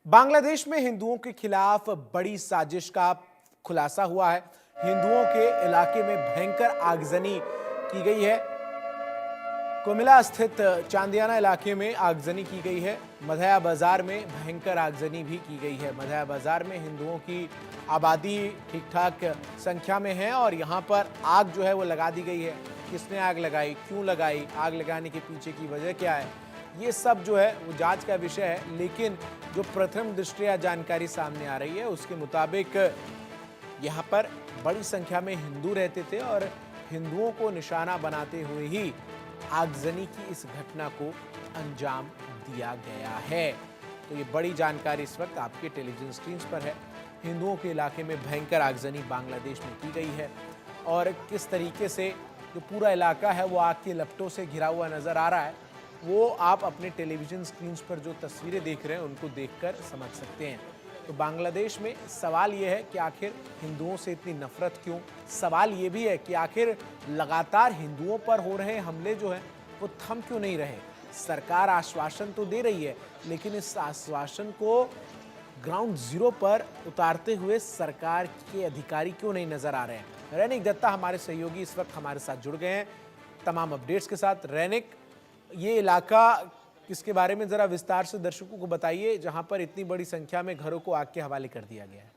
बांग्लादेश में हिंदुओं के खिलाफ बड़ी साजिश का खुलासा हुआ है। हिंदुओं के इलाके में भयंकर आगजनी की गई है। कुमिला स्थित चांदियाना इलाके में आगजनी की गई है। मधया बाजार में भयंकर आगजनी भी की गई है। मधया बाजार में हिंदुओं की आबादी ठीक ठाक संख्या में है और यहां पर आग जो है वो लगा दी गई है। किसने आग लगाई, क्यों लगाई, आग लगाने के पीछे की वजह क्या है, ये सब जो है वो जांच का विषय है। लेकिन जो प्रथम दृष्टया जानकारी सामने आ रही है उसके मुताबिक यहाँ पर बड़ी संख्या में हिंदू रहते थे और हिंदुओं को निशाना बनाते हुए ही आगजनी की इस घटना को अंजाम दिया गया है। तो ये बड़ी जानकारी इस वक्त आपके टेलीविजन स्क्रीन पर है। हिंदुओं के इलाके में भयंकर आगजनी बांग्लादेश में की गई है और किस तरीके से जो पूरा इलाका है वो आग के लपटों से घिरा हुआ नजर आ रहा है, वो आप अपने टेलीविजन स्क्रीन पर जो तस्वीरें देख रहे हैं उनको देखकर समझ सकते हैं। तो बांग्लादेश में सवाल ये है कि आखिर हिंदुओं से इतनी नफरत क्यों। सवाल ये भी है कि आखिर लगातार हिंदुओं पर हो रहे हमले जो हैं वो थम क्यों नहीं रहे। सरकार आश्वासन तो दे रही है लेकिन इस आश्वासन को ग्राउंड जीरो पर उतारते हुए सरकार के अधिकारी क्यों नहीं नजर आ रहे हैं। रैनिक दत्ता हमारे सहयोगी इस वक्त हमारे साथ जुड़ गए हैं तमाम अपडेट्स के साथ। रैनिक, ये इलाका किसके बारे में जरा विस्तार से दर्शकों को बताइए जहां पर इतनी बड़ी संख्या में घरों को आग के हवाले कर दिया गया है।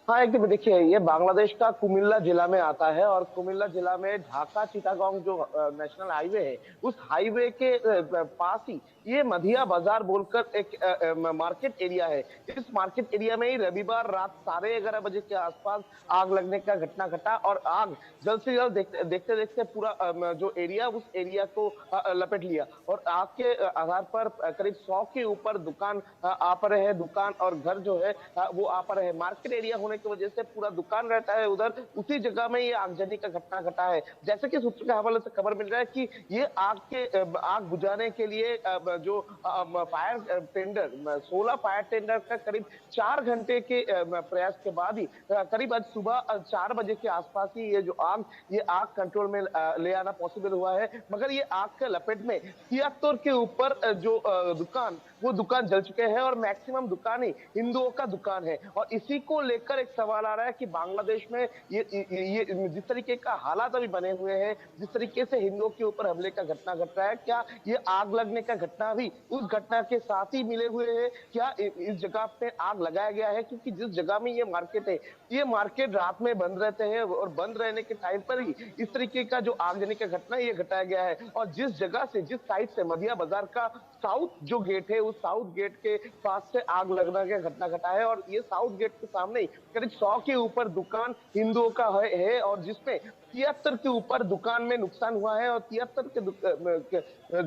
हाँ, एकदम देखिए, ये बांग्लादेश का कुमिल्ला जिला में आता है और कुमिल्ला जिला में ढाका चिटागोंग जो नेशनल हाईवे है, उस हाईवे के पास ही ये मधिया बाजार बोलकर एक मार्केट एरिया है। इस मार्केट एरिया में ही रविवार रात 11:30 बजे के आसपास आग लगने का घटना घटा और आग जल्द से जल्द देखते देखते पूरा जो एरिया उस एरिया को लपेट लिया और आग के आधार पर करीब 100 के ऊपर दुकान आ पा रहे हैं। दुकान और घर जो है वो आ पा रहे हैं। मार्केट एरिया होने की वजह से पूरा दुकान रहता है उधर, उसी जगह में ये आगजनी का घटना घटा है। जैसे कि सूत्र के हवाले से खबर मिल रहा है कि ये आग बुझाने के लिए जो फायर टेंडर 16 फायर टेंडर का करीब 4 घंटे के प्रयास के बाद ही करीब आज सुबह 4 बजे के आसपास ही ये आग कंट्रोल में ले आना पॉसिबल हुआ है। मगर ये आग के लपेट में 73 के ऊपर जो दुकान जल चुके हैं और मैक्सिमम दुकान ही हिंदुओं का दुकान है। और इसी को लेकर एक सवाल आ रहा है कि बांग्लादेश में ये जिस तरीके का हालात अभी बने हुए हैं, जिस तरीके से हिंदुओं के ऊपर हमले का घटना घट रहा है, क्या ये आग लगने का घटना भी उस घटना के साथ ही मिले हुए है? क्या इस जगह पे आग लगाया गया है? क्योंकि जिस जगह में ये मार्केट है, ये मार्केट रात में बंद रहते हैं और बंद रहने के टाइम पर ही इस तरीके का जो आगजनी का घटना ये घटाया गया है। और जिस जगह से, जिस साइड से मधिया बाजार का साउथ जो गेट है, उस साउथ गेट के पास से आग लगने का घटना घटा है और ये साउथ गेट के सामने ही करीब 100 के ऊपर दुकान हिंदुओं का है और जिसमें 73 के ऊपर दुकान में नुकसान हुआ है और 73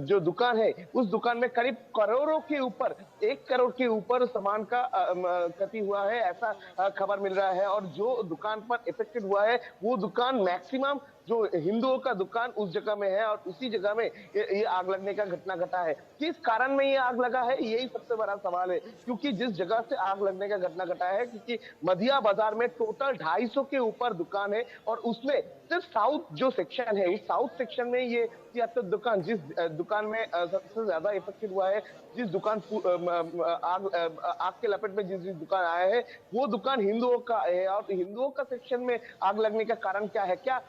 जो दुकान है उस दुकान में करीब करोड़ों के ऊपर, 1 करोड़ के ऊपर सामान का क्षति हुआ है, ऐसा खबर मिल रहा है। और जो दुकान पर इफेक्टेड हुआ है वो दुकान मैक्सिमम जो हिंदुओं का दुकान उस जगह में है और उसी जगह में ये आग लगने का घटना घटा है। किस कारण में ये आग लगा है, यही सबसे बड़ा सवाल है। क्योंकि जिस जगह से आग लगने का घटना घटा है, क्योंकि मधिया बाजार में टोटल 250 के ऊपर दुकान है और उसमें सिर्फ साउथ जो सेक्शन है, उस साउथ सेक्शन में ये 73 दुकान, जिस दुकान में सबसे ज्यादा इफेक्टेड हुआ है, जिस दुकान आग के लपेट में जिस दुकान आया है वो दुकान हिंदुओं का है। और हिंदुओं का सेक्शन में आग लगने का कारण क्या है? क्या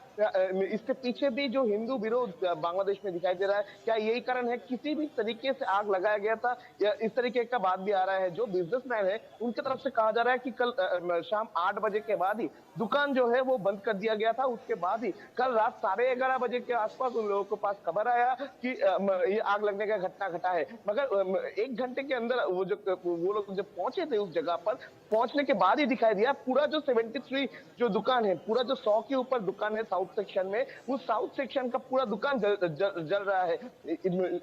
इसके पीछे भी जो हिंदू विरोध बांग्लादेश में दिखाई दे रहा है, क्या यही कारण है? किसी भी तरीके से आग लगाया गया था या इस तरीके का बात भी आ रहा है। जो बिजनेसमैन है उनकी तरफ से कहा जा रहा है कि कल शाम 8 बजे के बाद ही दुकान जो है वो बंद कर दिया गया था। उसके बाद ही कल रात 11:30 बजे के आसपास उन लोगों के पास खबर आया कि ये आग लगने का घटना घटा है। मगर 1 घंटे के अंदर वो लोग जब पहुंचे थे उस जगह पर, पहुंचने के बाद ही दिखाई दिया पूरा जो 73 जो दुकान है, पूरा जो 100 के ऊपर दुकान है साउथ सेक्शन में, उस साउथ सेक्शन का पूरा दुकान जल रहा है।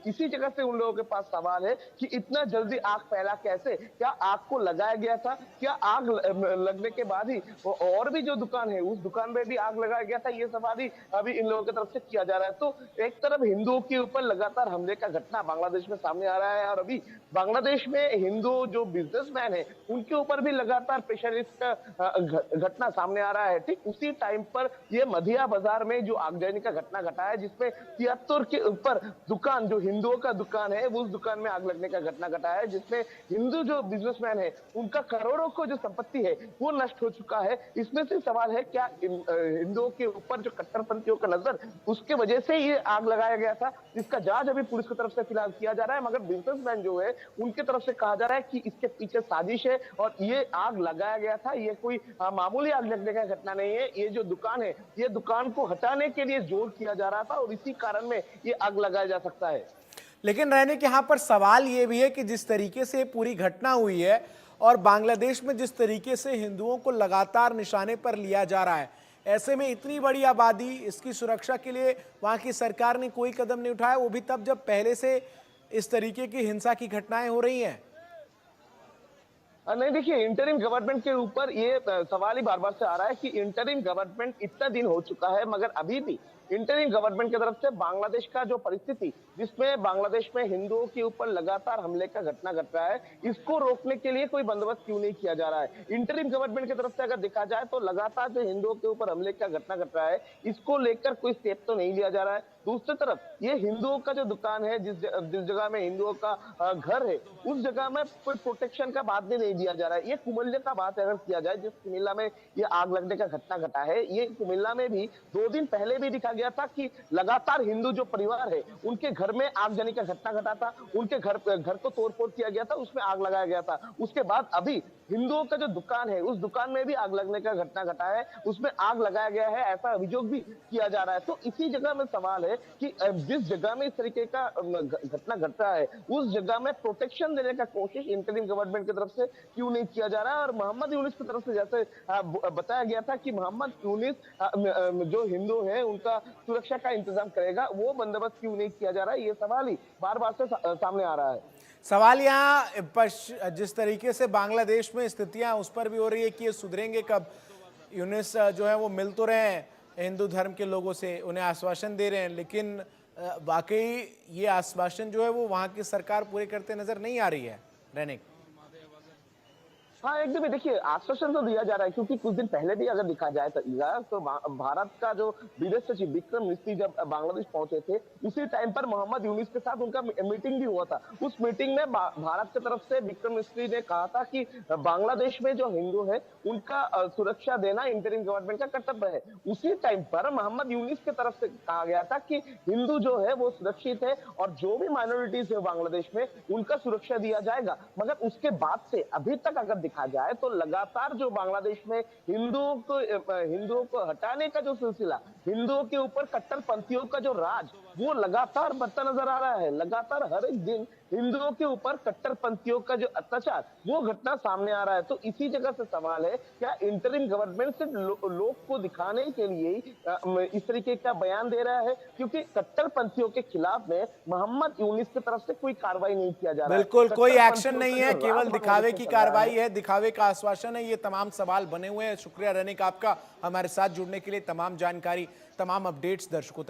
इसी जगह से उन लोगों के पास सवाल है कि इतना जल्दी आग फैला कैसे? क्या आग को लगाया गया था? क्या आग लगने के बाद ही और भी जो दुकान है उस दुकान में भी आग लगाया गया था? ये सवाल ही अभी इन लोगों की तरफ से किया जा रहा है। तो एक तरफ हिंदुओं के ऊपर लगातार हमले का घटना बांग्लादेश में सामने आ रहा है और अभी बांग्लादेश में हिंदू जो बिजनेसमैन है उनके ऊपर भी लगातार प्रेशरिस्ट का घटना सामने आ रहा है। ठीक उसी टाइम पर ये मधिया बाजार परिवार में जो आगजनी का घटना घटा है, जिसमें 73 के ऊपर दुकान, जो हिंदुओं का दुकान है, उस दुकान में आग लगने का घटना घटा है, जिसमें हिंदू जो बिजनेसमैन है, उनका करोड़ों को जो संपत्ति है वो नष्ट हो चुका है। इसमें से सवाल है, क्या हिंदुओं के ऊपर जो कट्टरपंथियों का नजर, उसके वजह से ये आग लगाया गया था? इसका जांच अभी पुलिस की तरफ से फिलहाल किया जा रहा है, मगर बिजनेसमैन जो है उनके तरफ से कहा जा रहा है कि इसके पीछे साजिश है और ये आग लगाया गया था। ये कोई मामूली आग लगने का घटना नहीं है। ये जो दुकान है, ये दुकान को हटाने के लिए जोर किया जा रहा था और इसी कारण में ये आग लगाया जा सकता है। लेकिन रहने के यहाँ पर सवाल ये भी है कि जिस तरीके से पूरी घटना हुई है और बांग्लादेश में जिस तरीके से हिंदुओं को लगातार निशाने पर लिया जा रहा है, ऐसे में इतनी बड़ी आबादी, इसकी सुरक्षा के लिए वहाँ की सरकार ने कोई कदम नहीं उठाया, वो भी तब जब पहले से इस तरीके की हिंसा की घटनाएं हो रही हैं। नहीं, देखिए, इंटरिम गवर्नमेंट के ऊपर ये सवाल ही बार बार से आ रहा है कि इंटरिम गवर्नमेंट इतना दिन हो चुका है, मगर अभी भी इंटरिम गवर्नमेंट की तरफ से बांग्लादेश का जो परिस्थिति, जिसमें बांग्लादेश में हिंदुओं के ऊपर लगातार हमले का घटना घट रहा है, इसको रोकने के लिए कोई बंदोबस्त क्यों नहीं किया जा रहा है? इंटरिम गवर्नमेंट की तरफ से अगर देखा जाए तो लगातार जो हिंदुओं के ऊपर हमले का घटना घट रहा है, इसको लेकर कोई स्टेप तो नहीं लिया जा रहा है। दूसरी तरफ ये हिंदुओं का जो दुकान है, जिस जगह में हिंदुओं का घर है, उस जगह में कोई प्रोटेक्शन का बात भी नहीं दिया जा रहा है। ये कुमिल्ला का बात अगर किया जाए, जिस कुमिल्ला में ये आग लगने का घटना घटा है, ये कुमिल्ला में भी 2 दिन पहले भी दिखा गया था कि लगातार हिंदू जो परिवार है, उनके घर में आगजनी का घटना घटा था, उनके घर को तोड़फोड़ किया गया था, उसमें आग लगाया गया था। उसके बाद अभी हिंदुओं का जो दुकान है, उस दुकान में भी आग लगने का घटना घटा है, उसमें आग लगाया गया है, ऐसा अभियोग भी किया जा रहा है। तो इसी जगह में सवाल है कि जिस जगह में इस तरीके का घटना घट रहा है, उस जगह में प्रोटेक्शन देने का कोशिश इंटरिम गवर्नमेंट की तरफ से क्यों नहीं किया जा रहा है? और मोहम्मद यूनिस की तरफ से जैसे बताया गया था कि मोहम्मद यूनिस जो हिंदू है, उनका सुरक्षा का इंतजाम करेगा, वो बंदोबस्त क्यों नहीं किया जा रहा है? ये सवाल ही बार बार से सामने आ रहा है। सवाल यहाँ जिस तरीके से बांग्लादेश में स्थितियां उस पर भी हो रही है कि ये सुधरेंगे कब। यूनिस जो है वो मिल तो रहे हैं हिंदू धर्म के लोगों से, उन्हें आश्वासन दे रहे हैं, लेकिन वाकई ये आश्वासन जो है वो वहाँ की सरकार पूरे करते नजर नहीं आ रही है। रैनिक, हाँ, एकदम। देखिए, आश्वासन तो दिया जा रहा है, क्योंकि कुछ दिन पहले भी अगर देखा जाए तो भारत का जो विदेश सचिव विक्रम मिस्री जब बांग्लादेश पहुंचे थे, उसी टाइम पर मोहम्मद यूनिस के साथ उनका मीटिंग भी हुआ था। उस मीटिंग में भारत की तरफ से विक्रम मिस्री ने कहा था कि बांग्लादेश में जो हिंदू है, उनका सुरक्षा देना इंटरिम गवर्नमेंट का कर्तव्य है। उसी टाइम पर मोहम्मद यूनिस की तरफ से कहा गया था कि हिंदू जो है वो सुरक्षित है और जो भी माइनॉरिटीज है बांग्लादेश में, उनका सुरक्षा दिया जाएगा। मगर उसके बाद से अभी तक अगर देखा जाए तो लगातार जो बांग्लादेश में हिंदुओं को हटाने का जो सिलसिला, हिंदुओं के ऊपर कट्टरपंथियों का जो राज, वो लगातार बढ़ता नजर आ रहा है। लगातार हर एक दिन हिंदुओं के ऊपर कट्टरपंथियों का जो अत्याचार, वो घटना सामने आ रहा है। तो इसी जगह से सवाल है, क्या इंटरिम गवर्नमेंट सिर्फ लोग को दिखाने के लिए इस तरीके का बयान दे रहा है? क्योंकि कट्टरपंथियों के खिलाफ में मोहम्मद यूनिस की तरफ से कोई कार्रवाई नहीं किया जा रहा है। बिल्कुल कोई एक्शन नहीं है, केवल दिखावे की कार्रवाई है, दिखावे का आश्वासन है। ये तमाम सवाल बने हुए हैं। शुक्रिया रैनिक आपका हमारे साथ जुड़ने के लिए, तमाम जानकारी, तमाम अपडेट्स दर्शकों